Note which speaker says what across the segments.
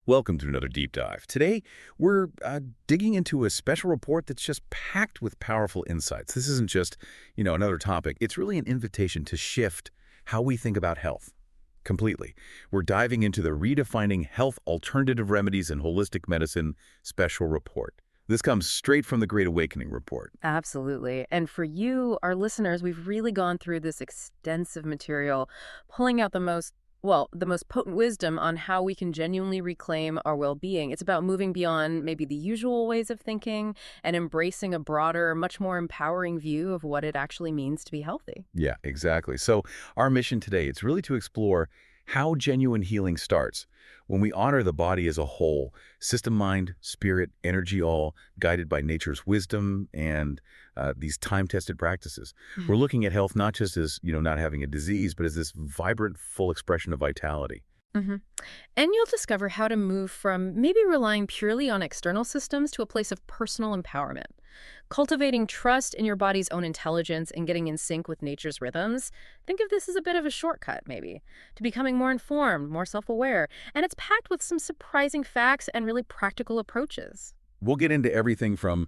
Speaker 1: Welcome to another deep dive. Today, we're digging into a special report that's just packed with powerful insights. This isn't just, another topic. It's really an invitation to shift how we think about health completely. We're diving into the Redefining Health Alternative Remedies in Holistic Medicine special report. This comes straight from the Great Awakening report.
Speaker 2: Absolutely. And for you, our listeners, we've really gone through this extensive material, pulling out the most potent wisdom on how we can genuinely reclaim our well-being. It's about moving beyond maybe the usual ways of thinking and embracing a broader, much more empowering view of what it actually means to be healthy.
Speaker 1: Yeah, exactly. So our mission today, it's really to explore how genuine healing starts when we honor the body as a whole, system, mind, spirit, energy, all guided by nature's wisdom and these time-tested practices. We're looking at health not just as, not having a disease, but as this vibrant, full expression of vitality.
Speaker 2: hmm And you'll discover how to move from maybe relying purely on external systems to a place of personal empowerment. Cultivating trust in your body's own intelligence and getting in sync with nature's rhythms. Think of this as a bit of a shortcut, maybe, to becoming more informed, more self-aware. And it's packed with some surprising facts and really practical approaches.
Speaker 1: We'll get into everything from,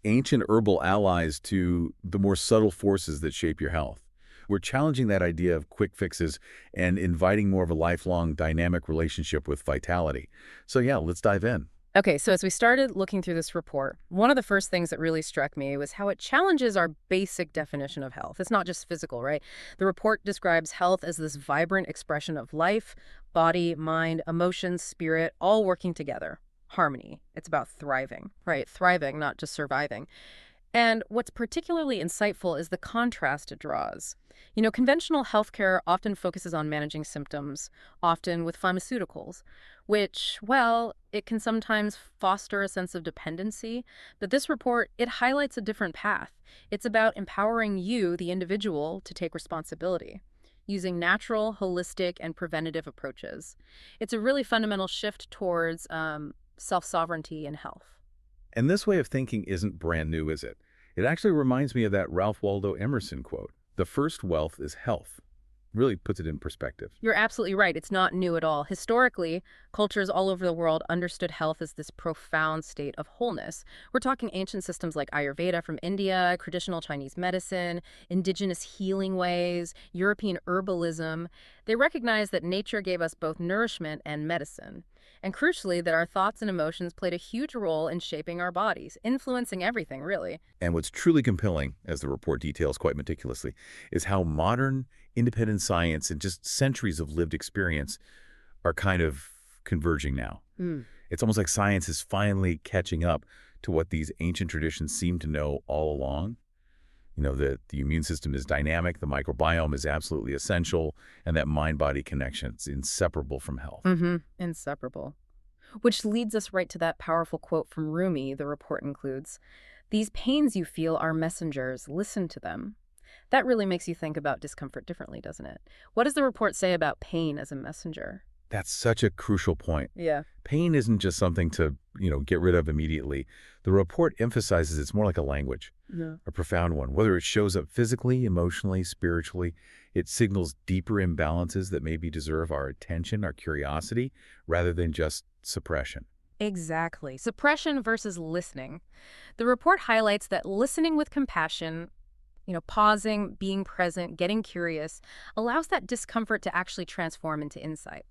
Speaker 1: ancient herbal allies to the more subtle forces that shape your health. We're challenging that idea of quick fixes and inviting more of a lifelong dynamic relationship with vitality. So yeah, let's dive in.
Speaker 2: Okay, so as we started looking through this report, one of the first things that really struck me was how it challenges our basic definition of health. It's not just physical, right? The report describes health as this vibrant expression of life, body, mind, emotions, spirit, all working together. Harmony. It's about thriving, right? Thriving, not just surviving. And what's particularly insightful is the contrast it draws. Conventional healthcare often focuses on managing symptoms, often with pharmaceuticals, which, well, it can sometimes foster a sense of dependency. But this report, it highlights a different path. It's about empowering you, the individual, to take responsibility, using natural, holistic, and preventative approaches. It's a really fundamental shift towards self-sovereignty in health.
Speaker 1: And this way of thinking isn't brand new, is it? It actually reminds me of that Ralph Waldo Emerson quote, "The first wealth is health." Really puts it in perspective.
Speaker 2: You're absolutely right. It's not new at all. Historically, cultures all over the world understood health as this profound state of wholeness. We're talking ancient systems like Ayurveda from India, traditional Chinese medicine, indigenous healing ways, European herbalism. They recognized that nature gave us both nourishment and medicine. And crucially, that our thoughts and emotions played a huge role in shaping our bodies, influencing everything, really.
Speaker 1: And what's truly compelling, as the report details quite meticulously, is how modern, independent science and just centuries of lived experience are kind of converging now.
Speaker 2: Mm.
Speaker 1: It's almost like science is finally catching up to what these ancient traditions seem to know all along. That the immune system is dynamic, the microbiome is absolutely essential, and that mind-body connection is inseparable from health.
Speaker 2: Inseparable. Which leads us right to that powerful quote from Rumi, the report includes. These pains you feel are messengers. Listen to them. That really makes you think about discomfort differently, doesn't it? What does the report say about pain as a messenger?
Speaker 1: That's such a crucial point.
Speaker 2: Yeah.
Speaker 1: Pain isn't just something to, get rid of immediately. The report emphasizes it's more like a language,
Speaker 2: Yeah.
Speaker 1: a profound one. Whether it shows up physically, emotionally, spiritually, it signals deeper imbalances that maybe deserve our attention, our curiosity, rather than just suppression.
Speaker 2: Exactly. Suppression versus listening. The report highlights that listening with compassion, pausing, being present, getting curious, allows that discomfort to actually transform into insight.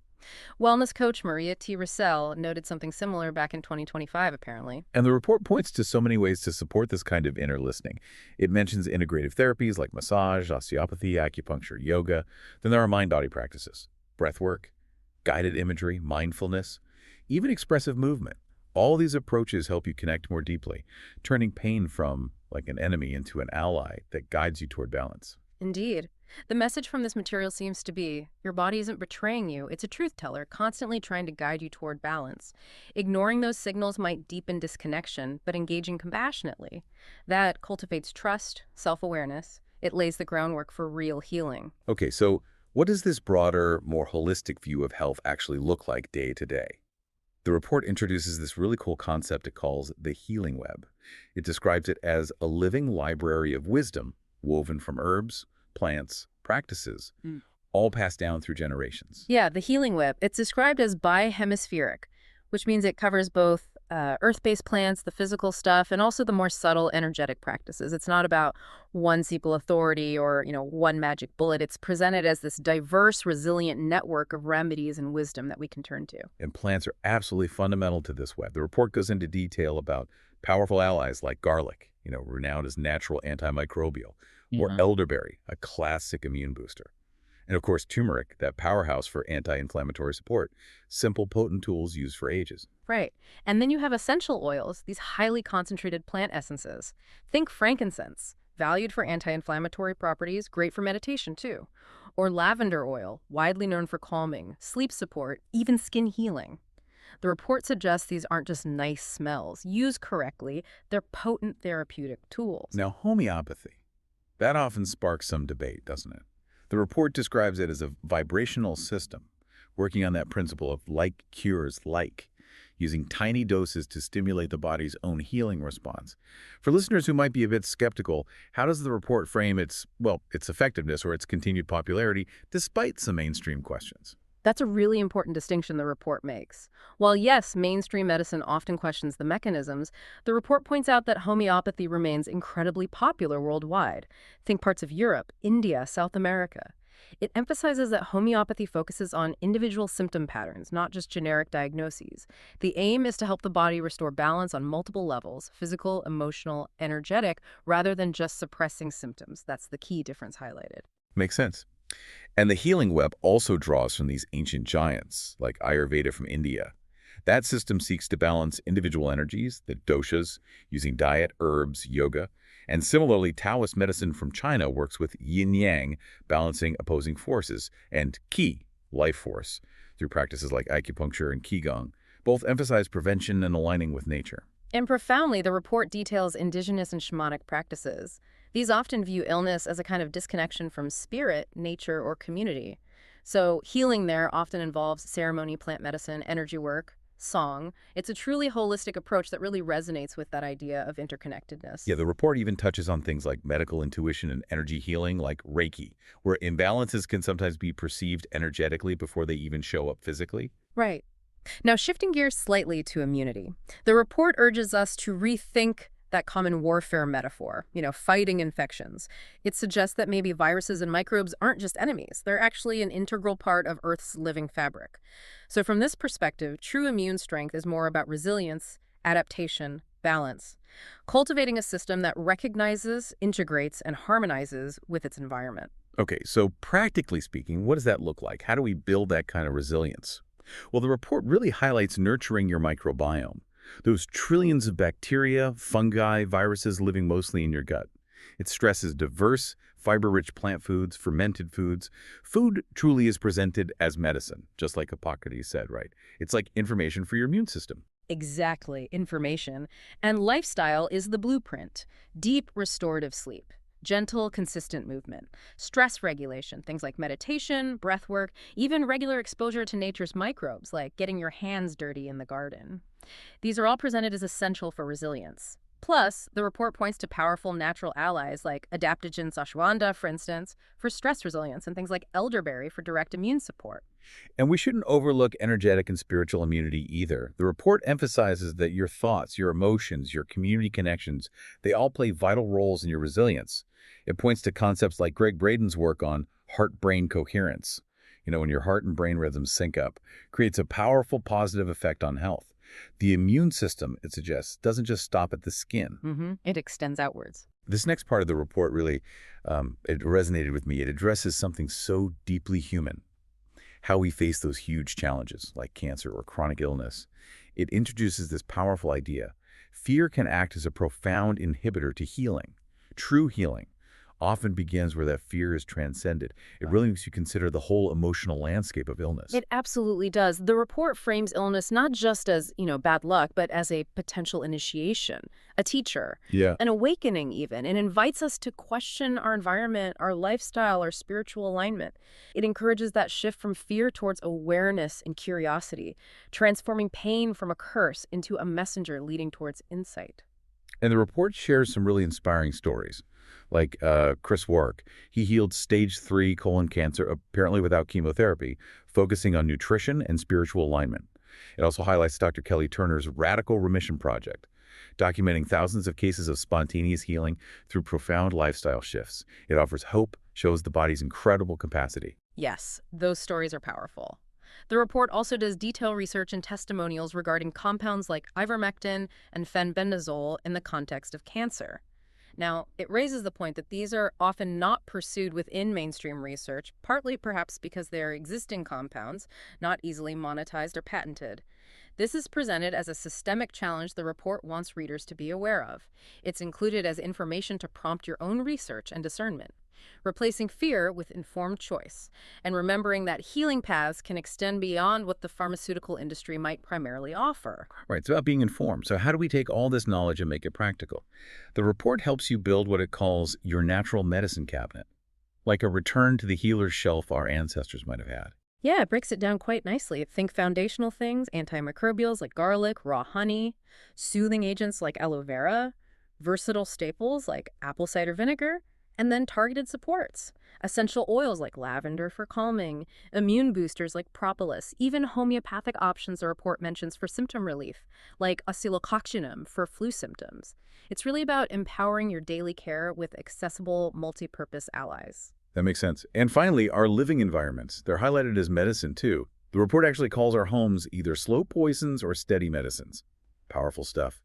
Speaker 2: Wellness coach Maria T. Russell noted something similar back in 2025, apparently.
Speaker 1: And the report points to so many ways to support this kind of inner listening. It mentions integrative therapies like massage, osteopathy, acupuncture, yoga. Then there are mind-body practices, breath work, guided imagery, mindfulness, even expressive movement. All these approaches help you connect more deeply, turning pain from like an enemy into an ally that guides you toward balance.
Speaker 2: Indeed. The message from this material seems to be, your body isn't betraying you, it's a truth teller, constantly trying to guide you toward balance. Ignoring those signals might deepen disconnection, but engaging compassionately. That cultivates trust, self-awareness. It lays the groundwork for real healing.
Speaker 1: Okay, so what does this broader, more holistic view of health actually look like day to day? The report introduces this really cool concept it calls the healing web. It describes it as a living library of wisdom woven from herbs, plants, practices, all passed down through generations.
Speaker 2: Yeah, the healing web. It's described as bihemispheric, which means it covers both earth-based plants, the physical stuff, and also the more subtle energetic practices. It's not about one single authority or, one magic bullet. It's presented as this diverse, resilient network of remedies and wisdom that we can turn to.
Speaker 1: And plants are absolutely fundamental to this web. The report goes into detail about powerful allies like garlic, renowned as natural antimicrobial, or
Speaker 2: Yeah.
Speaker 1: elderberry, a classic immune booster. And of course, turmeric, that powerhouse for anti-inflammatory support. Simple, potent tools used for ages.
Speaker 2: Right. And then you have essential oils, these highly concentrated plant essences. Think frankincense, valued for anti-inflammatory properties, great for meditation too. Or lavender oil, widely known for calming, sleep support, even skin healing. The report suggests these aren't just nice smells. Used correctly, they're potent therapeutic tools.
Speaker 1: Now, homeopathy. That often sparks some debate, doesn't it? The report describes it as a vibrational system, working on that principle of like cures like, using tiny doses to stimulate the body's own healing response. For listeners who might be a bit skeptical, how does the report frame its effectiveness or its continued popularity despite some mainstream questions?
Speaker 2: That's a really important distinction the report makes. While yes, mainstream medicine often questions the mechanisms, the report points out that homeopathy remains incredibly popular worldwide. Think parts of Europe, India, South America. It emphasizes that homeopathy focuses on individual symptom patterns, not just generic diagnoses. The aim is to help the body restore balance on multiple levels, physical, emotional, energetic, rather than just suppressing symptoms. That's the key difference highlighted.
Speaker 1: Makes sense. And the healing web also draws from these ancient giants, like Ayurveda from India. That system seeks to balance individual energies, the doshas, using diet, herbs, yoga. And similarly, Taoist medicine from China works with yin-yang, balancing opposing forces, and qi, life force, through practices like acupuncture and qigong. Both emphasize prevention and aligning with nature.
Speaker 2: And profoundly, the report details indigenous and shamanic practices. These often view illness as a kind of disconnection from spirit, nature, or community. So healing there often involves ceremony, plant medicine, energy work, song. It's a truly holistic approach that really resonates with that idea of interconnectedness.
Speaker 1: Yeah, the report even touches on things like medical intuition and energy healing, like Reiki, where imbalances can sometimes be perceived energetically before they even show up physically.
Speaker 2: Right. Now, shifting gears slightly to immunity, the report urges us to rethink that common warfare metaphor, fighting infections. It suggests that maybe viruses and microbes aren't just enemies. They're actually an integral part of Earth's living fabric. So from this perspective, true immune strength is more about resilience, adaptation, balance, cultivating a system that recognizes, integrates, and harmonizes with its environment.
Speaker 1: Okay, so practically speaking, what does that look like? How do we build that kind of resilience? Well, the report really highlights nurturing your microbiome. Those trillions of bacteria, fungi, viruses living mostly in your gut. It stresses diverse, fiber-rich plant foods, fermented foods. Food truly is presented as medicine, just like Hippocrates said, right? It's like information for your immune system.
Speaker 2: Exactly, information. And lifestyle is the blueprint. Deep restorative sleep, gentle, consistent movement, stress regulation, things like meditation, breath work, even regular exposure to nature's microbes, like getting your hands dirty in the garden. These are all presented as essential for resilience. Plus, the report points to powerful natural allies like adaptogens ashwagandha, for instance, for stress resilience, and things like elderberry for direct immune support.
Speaker 1: And we shouldn't overlook energetic and spiritual immunity either. The report emphasizes that your thoughts, your emotions, your community connections, they all play vital roles in your resilience. It points to concepts like Greg Braden's work on heart-brain coherence. When your heart and brain rhythms sync up, creates a powerful positive effect on health. The immune system, it suggests, doesn't just stop at the skin.
Speaker 2: It extends outwards.
Speaker 1: This next part of the report really, it resonated with me. It addresses something so deeply human, how we face those huge challenges like cancer or chronic illness. It introduces this powerful idea. Fear can act as a profound inhibitor to healing. True healing often begins where that fear is transcended. It really makes you consider the whole emotional landscape of illness.
Speaker 2: It absolutely does. The report frames illness not just as, bad luck, but as a potential initiation, a teacher,
Speaker 1: Yeah.
Speaker 2: an awakening even, and invites us to question our environment, our lifestyle, our spiritual alignment. It encourages that shift from fear towards awareness and curiosity, transforming pain from a curse into a messenger leading towards insight.
Speaker 1: And the report shares some really inspiring stories, like Chris Wark. He healed stage 3 colon cancer, apparently without chemotherapy, focusing on nutrition and spiritual alignment. It also highlights Dr. Kelly Turner's Radical Remission Project, documenting thousands of cases of spontaneous healing through profound lifestyle shifts. It offers hope, shows the body's incredible capacity.
Speaker 2: Yes, those stories are powerful. The report also does detailed research and testimonials regarding compounds like ivermectin and fenbendazole in the context of cancer. Now, it raises the point that these are often not pursued within mainstream research, partly perhaps because they are existing compounds, not easily monetized or patented. This is presented as a systemic challenge the report wants readers to be aware of. It's included as information to prompt your own research and discernment, replacing fear with informed choice, and remembering that healing paths can extend beyond what the pharmaceutical industry might primarily offer.
Speaker 1: Right, it's about being informed. So how do we take all this knowledge and make it practical? The report helps you build what it calls your natural medicine cabinet, like a return to the healer's shelf our ancestors might have had.
Speaker 2: Yeah, it breaks it down quite nicely. Think foundational things, antimicrobials like garlic, raw honey, soothing agents like aloe vera, versatile staples like apple cider vinegar, and then targeted supports. Essential oils like lavender for calming, immune boosters like propolis, even homeopathic options the report mentions for symptom relief, like oscillococcinum for flu symptoms. It's really about empowering your daily care with accessible, multi-purpose allies.
Speaker 1: That makes sense. And finally, our living environments. They're highlighted as medicine, too. The report actually calls our homes either slow poisons or steady medicines. Powerful stuff.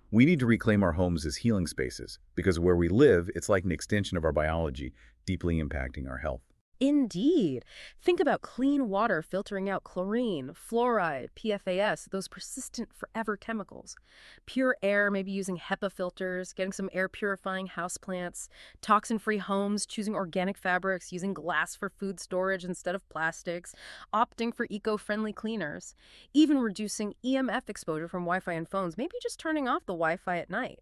Speaker 1: We need to reclaim our homes as healing spaces, because where we live, it's like an extension of our biology, deeply impacting our health.
Speaker 2: Indeed. Think about clean water filtering out chlorine, fluoride, PFAS, those persistent forever chemicals. Pure air, maybe using HEPA filters, getting some air purifying houseplants, toxin-free homes, choosing organic fabrics, using glass for food storage instead of plastics, opting for eco-friendly cleaners, even reducing EMF exposure from Wi-Fi and phones, maybe just turning off the Wi-Fi at night.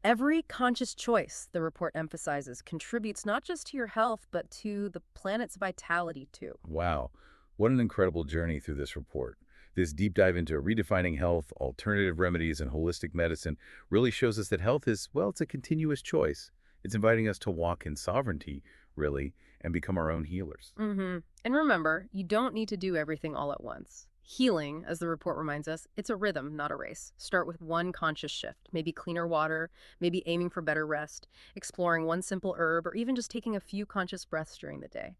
Speaker 2: Every conscious choice, the report emphasizes, contributes not just to your health, but to the planet's vitality, too.
Speaker 1: Wow, what an incredible journey through this report. This deep dive into redefining health, alternative remedies, and holistic medicine really shows us that health is, well, it's a continuous choice. It's inviting us to walk in sovereignty, really, and become our own healers.
Speaker 2: And remember, you don't need to do everything all at once. Healing, as the report reminds us, it's a rhythm, not a race. Start with one conscious shift, maybe cleaner water, maybe aiming for better rest, exploring one simple herb, or even just taking a few conscious breaths during the day.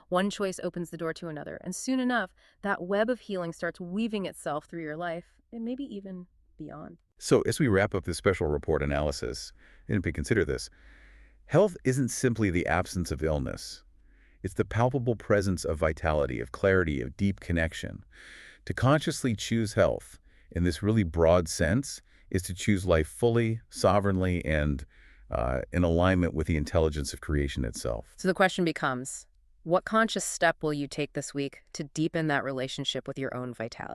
Speaker 2: One choice opens the door to another, and soon enough, that web of healing starts weaving itself through your life, and maybe even beyond.
Speaker 1: So, as we wrap up this special report analysis, and consider this, health isn't simply the absence of illness. It's the palpable presence of vitality, of clarity, of deep connection. To consciously choose health, in this really broad sense, is to choose life fully, sovereignly, and in alignment with the intelligence of creation itself.
Speaker 2: So the question becomes, what conscious step will you take this week to deepen that relationship with your own vitality?